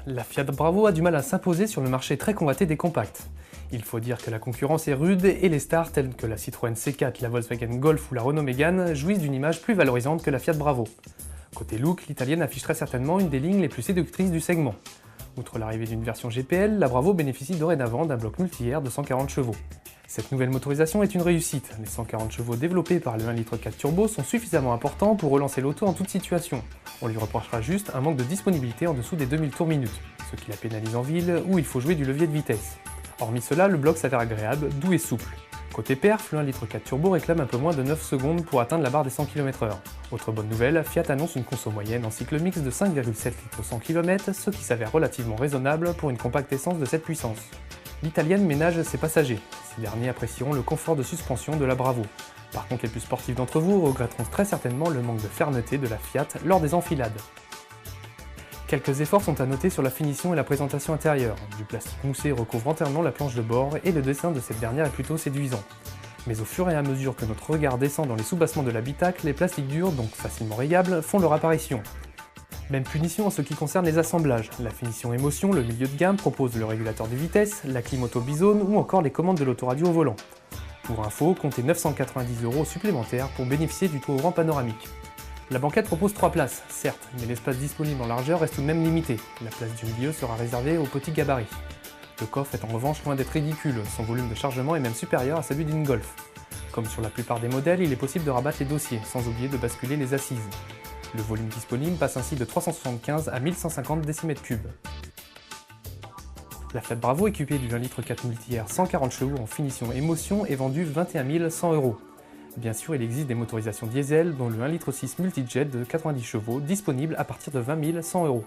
La Fiat Bravo a du mal à s'imposer sur le marché très convoité des compacts. Il faut dire que la concurrence est rude et les stars telles que la Citroën C4, la Volkswagen Golf ou la Renault Mégane jouissent d'une image plus valorisante que la Fiat Bravo. Côté look, l'italienne affiche très certainement une des lignes les plus séductrices du segment. Outre l'arrivée d'une version GPL, la Bravo bénéficie dorénavant d'un bloc multi-air de 140 chevaux. Cette nouvelle motorisation est une réussite. Les 140 chevaux développés par le 1,4 litre turbo sont suffisamment importants pour relancer l'auto en toute situation. On lui reprochera juste un manque de disponibilité en dessous des 2000 tours minute, ce qui la pénalise en ville où il faut jouer du levier de vitesse. Hormis cela, le bloc s'avère agréable, doux et souple. Côté perf, le 1,4 litre turbo réclame un peu moins de 9 secondes pour atteindre la barre des 100 km/h. Autre bonne nouvelle, Fiat annonce une conso moyenne en cycle mix de 5,7 litres au 100 km, ce qui s'avère relativement raisonnable pour une compacte essence de cette puissance. L'italienne ménage ses passagers. Ces derniers apprécieront le confort de suspension de la Bravo. Par contre, les plus sportifs d'entre vous regretteront très certainement le manque de fermeté de la Fiat lors des enfilades. Quelques efforts sont à noter sur la finition et la présentation intérieure. Du plastique moussé recouvre entièrement la planche de bord et le dessin de cette dernière est plutôt séduisant. Mais au fur et à mesure que notre regard descend dans les soubassements de l'habitacle, les plastiques durs, donc facilement rayables, font leur apparition. Même punition en ce qui concerne les assemblages. La finition émotion, le milieu de gamme, propose le régulateur de vitesse, la clim auto bizone ou encore les commandes de l'autoradio au volant. Pour info, comptez 990 € supplémentaires pour bénéficier du toit ouvrant panoramique. La banquette propose 3 places, certes, mais l'espace disponible en largeur reste tout de même limité. La place du milieu sera réservée aux petits gabarits. Le coffre est en revanche loin d'être ridicule, son volume de chargement est même supérieur à celui d'une Golf. Comme sur la plupart des modèles, il est possible de rabattre les dossiers, sans oublier de basculer les assises. Le volume disponible passe ainsi de 375 à 1150 décimètres cubes. La Fiat Bravo équipée du 1,4 litre multi-air 140 chevaux en finition émotion est vendue 21 100 €. Bien sûr, il existe des motorisations diesel dont le 1,6 litre multijet de 90 chevaux disponible à partir de 20 100 €.